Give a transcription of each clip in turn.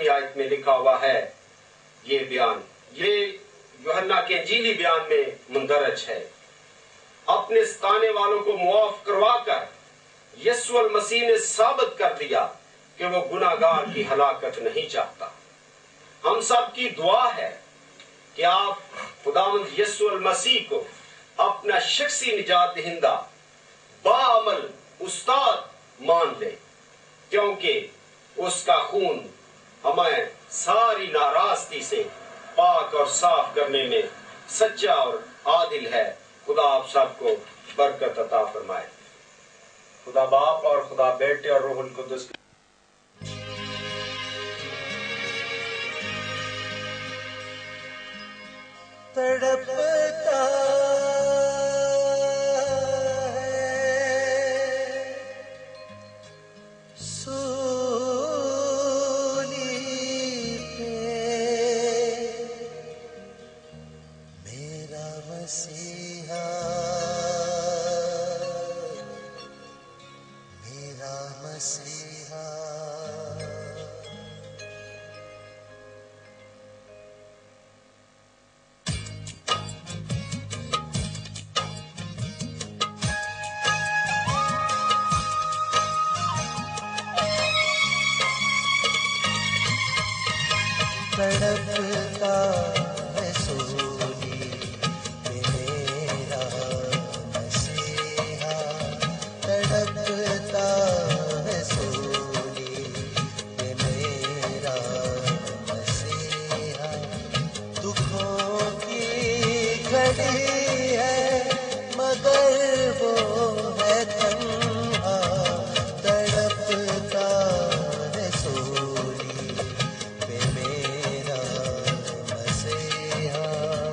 آیت میں لکھا ہوا ہے یہ بیان، یہ یوحنا کے انجیلی بیان میں مندرج ہے۔ اپنے ستانے والوں کو معاف کروا کر یسوع المسیح نے ثابت کر دیا کہ وہ گناہگار کی ہلاکت نہیں چاہتا۔ ہم سب کی دعا ہے کہ آپ خداوند یسوع المسیح کو اپنا شخصی نجات دہندہ باعمل استاد مان لیں، کیونکہ اس کا خون ہمیں ساری ناراستی سے پاک اور صاف کرنے میں سچا اور عادل ہے۔ خدا آپ سب کو برکت عطا فرمائے۔ خدا باپ اور خدا بیٹے اور روح القدس تڑپتا تڑپتا ہے سولی میرا مسیحا، تڑپتا ہے سولی میرا مسیحا، دکھوں کی گھڑی ہے مگر وہ ہے تنہا، تڑپتا ہے سولی میرا مسیحا۔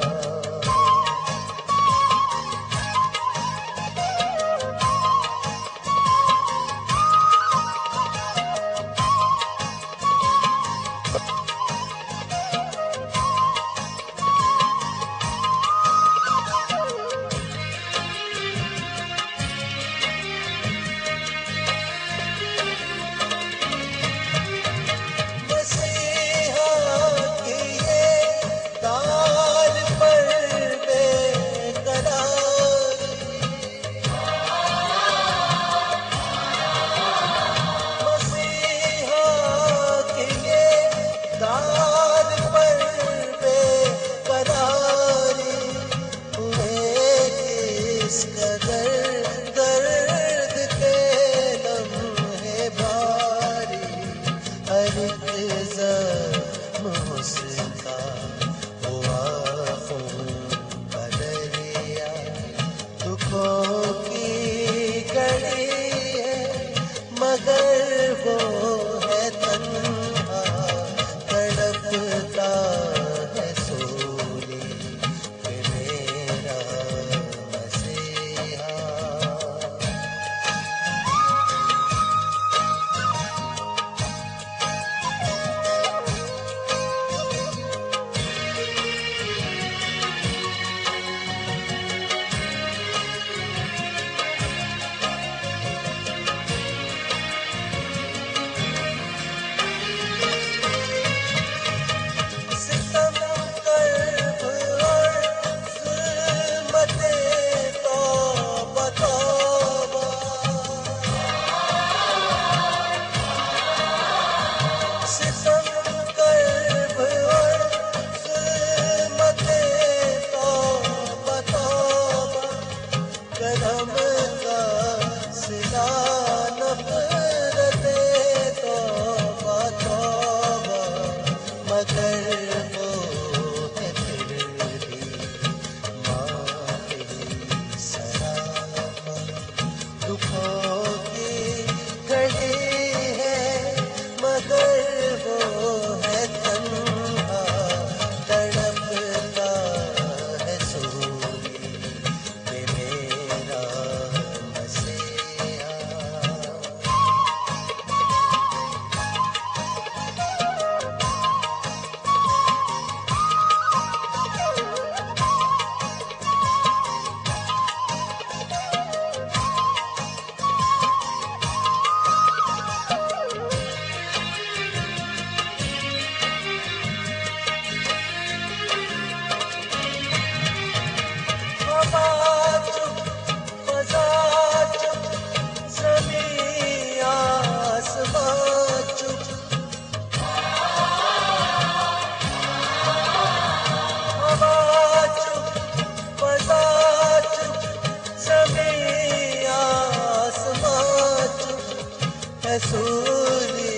सूली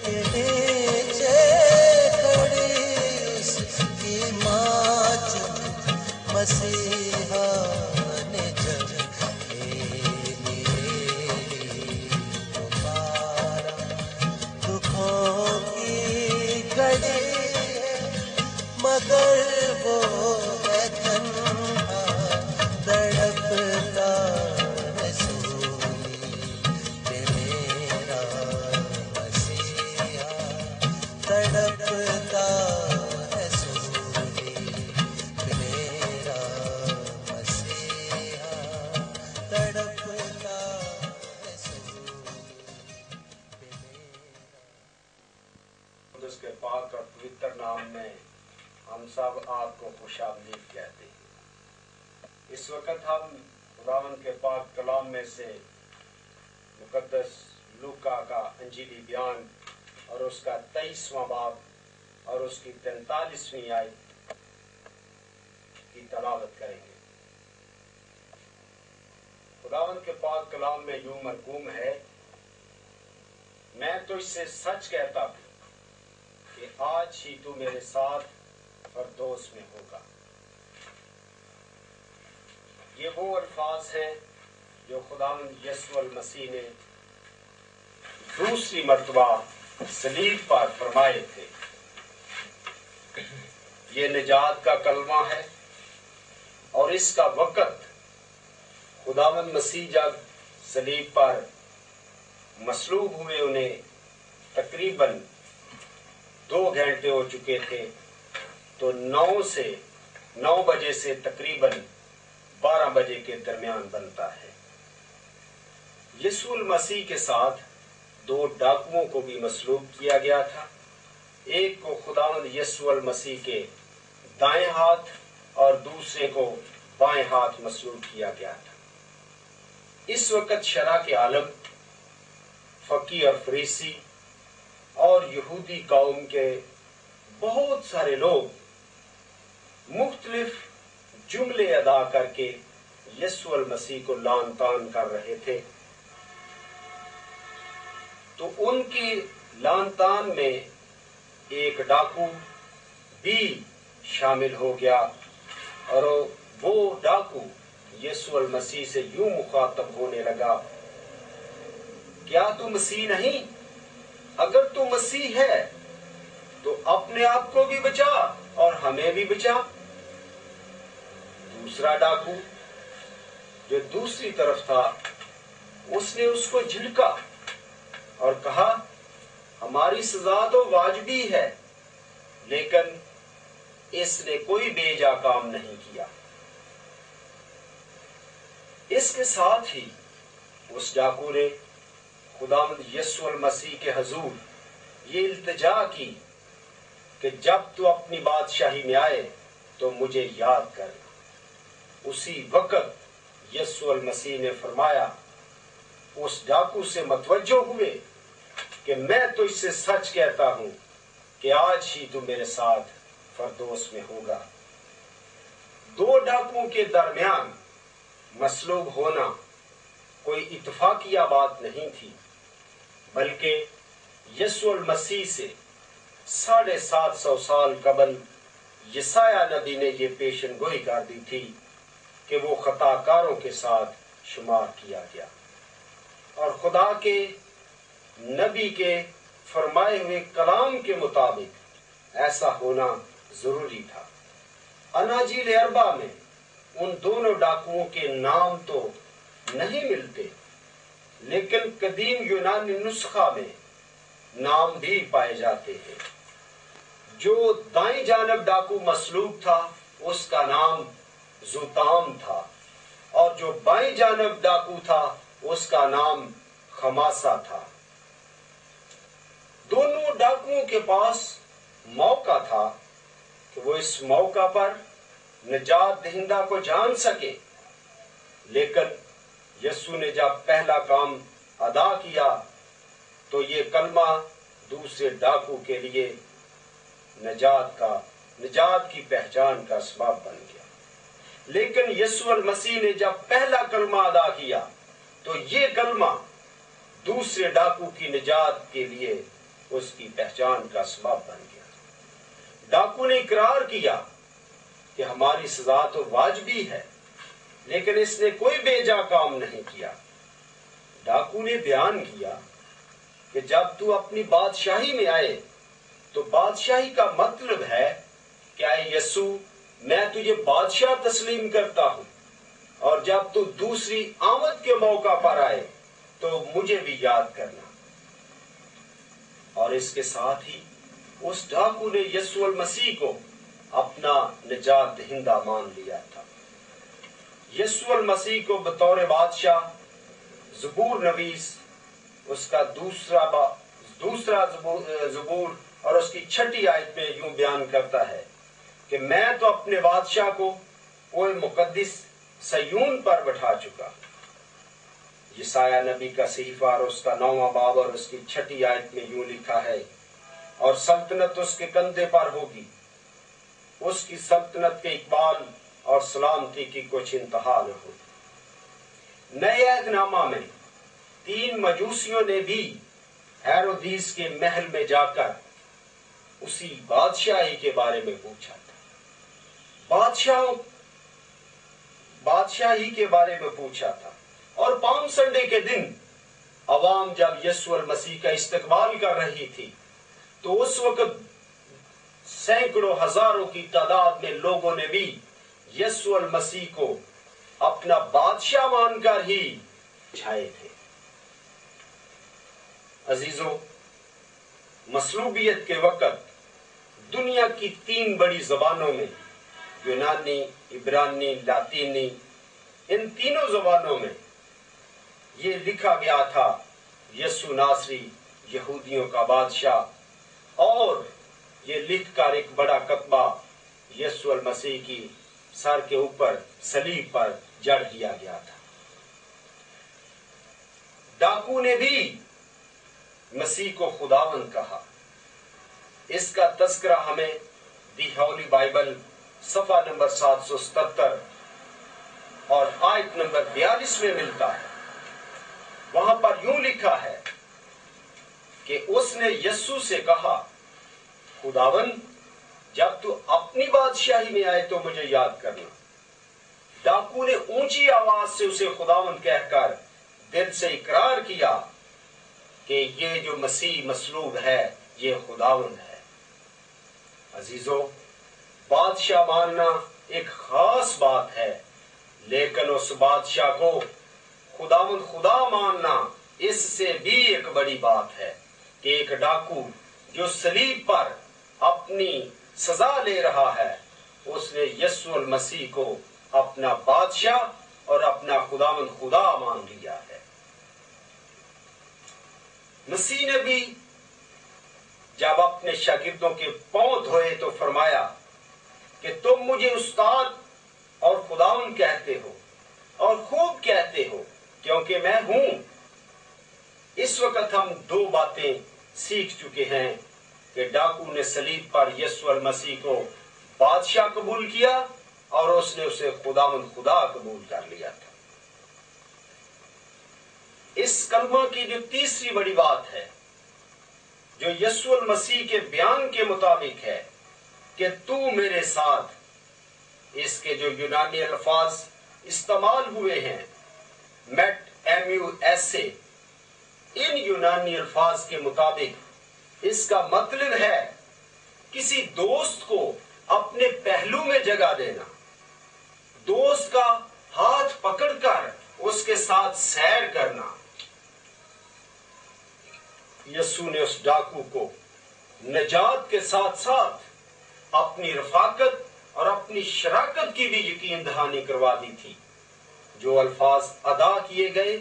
के नीचे खड़ी उसकी माँ जो मसीहा ने जब मेरी पुकारा, दुखों की घड़ी है मगर वो है तन्हा तड़पता है सूली पे मेरा मसीहा, तड़पता है सूली पे मेरा मसीहा, तड़पता है सूली पे मेरा। उसके पाक और पवित्र नाम में हम सब आपको खुशामदीद कहते हैं। इस वक्त हम खुदावन के पाक कलाम में से मुकद्दस लूका का अंजीली बयान और उसका 23वां बाब और उसकी 43वीं आयत की तलावत करेंगे। खुदावन के पाक कलाम में यूं मरकूम है, मैं तो इससे सच कहता हूं कि आज ही तू मेरे साथ फरदौस में होगा। ये वो अल्फाज हैं जो खुदावंद यीशु मसीह ने दूसरी मर्तबा सलीब पर फरमाए थे। ये निजात का कलमा है और इसका वक़्त खुदावंद मसीह जब सलीब पर मसलूब हुए उन्हें तकरीबन 2 घंटे हो चुके थे, तो 9 बजे से तकरीबन 12 बजे के दरमियान बनता है। यीशु मसीह के साथ 2 डाकुओं को भी मसलूब किया गया था। एक को खुदावंद यीशु मसीह के दाएं हाथ और दूसरे को बाएं हाथ मसलूब किया गया था। इस वक्त शरा के आलम, फकी और फरीसी और यहूदी कौम के बहुत सारे लोग मुख्तलिफ जुमले अदा करके यीशु मसीह को लान तान कर रहे थे। तो उनकी लान तान में एक डाकू भी शामिल हो गया और वो डाकू यीशु मसीह से यूं मुखातब होने लगा, क्या तू मसीह नहीं? अगर तू मसीह है तो अपने आप को भी बचा और हमें भी बचा। दूसरा डाकू जो दूसरी तरफ था, उसने उसको झिड़का और कहा, हमारी सजा तो वाजिबी है, लेकिन इसने कोई बेजा काम नहीं किया। इसके साथ ही उस डाकू ने खुदावंद यीशु मसीह के हजूर ये इल्तिजा की कि जब तू अपनी बादशाही में आए तो मुझे याद कर। उसी वक्त यीशु मसीह ने फरमाया, उस डाकू से मतवज्जो हुए कि मैं तो इससे सच कहता हूं कि आज ही तू मेरे साथ फरदौस में होगा। 2 डाकुओं के दरमियान मसलूब होना कोई इत्तफाकिया बात नहीं थी, बल्कि यीशु मसीह से 750 साल कबल यसाया नबी ने ये पेशन गोई कर दी थी कि वो खताकारों के साथ शुमार किया गया और खुदा के नबी के फरमाए हुए कलाम के मुताबिक ऐसा होना जरूरी था। अनाजील अरबा में उन दोनों डाकुओं के नाम तो नहीं मिलते, लेकिन कदीम यूनानी नुस्खा में नाम भी पाए जाते हैं। जो दाएं जानब डाकू मसलूब था उसका नाम जुताम था और जो बाएं जानब डाकू था उसका नाम खमासा था। दोनों डाकुओं के पास मौका था कि वो इस मौका पर निजात दहिंदा को जान सके, लेकिन यीशु ने जब पहला काम अदा किया तो ये कलमा दूसरे डाकू के लिए निजात की पहचान का सबब बन गया। लेकिन यीशु मसीह ने जब पहला कलमा अदा किया तो ये कलमा दूसरे डाकू की निजात के लिए उसकी पहचान का सबब बन गया। डाकू ने इकरार किया कि हमारी सजा तो वाजिबी है, लेकिन इसने कोई बेजा काम नहीं किया। डाकू ने बयान किया कि जब तू अपनी बादशाही में आए तो बादशाही का मतलब है क्या यीशु, मैं तुझे बादशाह तस्लीम करता हूं, और जब तू दूसरी आमद के मौका पर आए तो मुझे भी याद करना। और इसके साथ ही उस डाकू ने यीशु मसीह को अपना निजात दहिंदा मान लिया था। यीशु मसीह को बतौर बादशाह ज़बूर नवीस उसका दूसरा ज़बूर और उसकी 6ठी आयत में यूं बयान करता है कि मैं तो अपने बादशाह को कोई मुकद्दिस सयून पर बैठा चुका। यसाया नबी का सहीफा और उसका 9वां बाब और उसकी 6ठी आयत में यूं लिखा है, और सल्तनत उसके कंधे पर होगी, उसकी सल्तनत के इकबाल और सलामती की कुछ इंतहा न हो। नए अहदनामा में 3 मजूसियों ने भी हेरोदीस के महल में जाकर उसी बादशाही के बारे में पूछा था, बादशाही के बारे में पूछा था। और पाम संडे के दिन अवाम जब यीशु मसीह का इस्तकबाल कर रही थी तो उस वक्त सैकड़ों हजारों की तादाद में लोगों ने भी यीशु मसीह को अपना बादशाह मानकर ही छाए थे। अजीजों, मसलूबियत के वक्त दुनिया की 3 बड़ी जबानों में, यूनानी, इब्रानी, लातीनी, इन तीनों जबानों में ये लिखा गया था यीशु नासरी यहूदियों का बादशाह, और ये लिखकर एक बड़ा कतबा यीशु मसीह की सर के ऊपर सलीब पर जड़ दिया गया था। डाकू ने भी मसीह को खुदावंद कहा। इसका तस्करा हमें दी होली बाइबल सफा नंबर 777 और आयत नंबर 42 में मिलता है। वहां पर यूं लिखा है कि उसने यीशु से कहा, खुदावंद, जब तू अपनी बादशाही में आए तो मुझे याद करना। डाकू ने ऊंची आवाज से उसे खुदावंद कहकर दिल से इकरार किया कि ये जो मसीह मसलूब है ये खुदावंद है। अजीजों, बादशाह मानना एक खास बात है, लेकिन उस बादशाह को खुदावंद खुदा मानना इससे भी एक बड़ी बात है कि एक डाकू जो सलीब पर अपनी सजा ले रहा है, उसने यीशु मसीह को अपना बादशाह और अपना खुदावंद खुदा मान लिया है। मसीह ने भी जब अपने शागिर्दों के पांव धोए तो फरमाया कि तुम मुझे उस्ताद और खुदावंद कहते हो, और खूब कहते हो, क्योंकि मैं हूं। इस वक्त हम 2 बातें सीख चुके हैं कि डाकू ने सलीब पर यीशु मसीह को बादशाह कबूल किया और उसने उसे खुदावंद खुदा कबूल कर लिया था। इस कलमा की जो तीसरी बड़ी बात है, जो यीशु मसीह के बयान के मुताबिक है कि तू मेरे साथ, इसके जो यूनानी अल्फाज इस्तेमाल हुए हैं, मेट MUSA, इन यूनानी अल्फाज के मुताबिक इसका मतलब है किसी दोस्त को अपने पहलू में जगह देना, दोस्त का हाथ पकड़कर उसके साथ सैर करना। यीशु ने उस डाकू को निजात के साथ साथ अपनी रफाकत और अपनी शराकत की भी यकीन दहानी करवा दी थी। जो अल्फाज अदा किए गए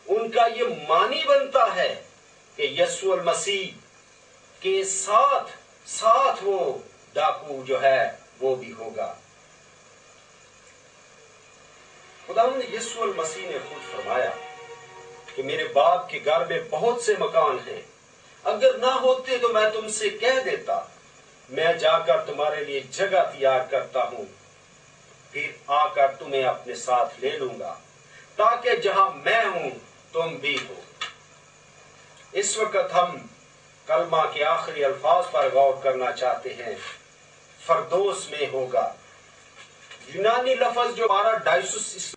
उनका ये मानी बनता है कि यीशु मसीह के साथ साथ वो डाकू जो है वो भी होगा। खुदावंद यीशु मसीह ने खुद फरमाया कि मेरे बाप के घर में बहुत से मकान हैं, अगर ना होते तो मैं तुमसे कह देता, मैं जाकर तुम्हारे लिए जगह तैयार करता हूं, फिर आकर तुम्हें अपने साथ ले लूंगा, ताकि जहां मैं हूं तुम भी हो। اس وقت ہم کلمہ کے آخری الفاظ پر غور کرنا چاہتے ہیں. فردوس میں ہوگا. یونانی لفظ جو پارادائسوس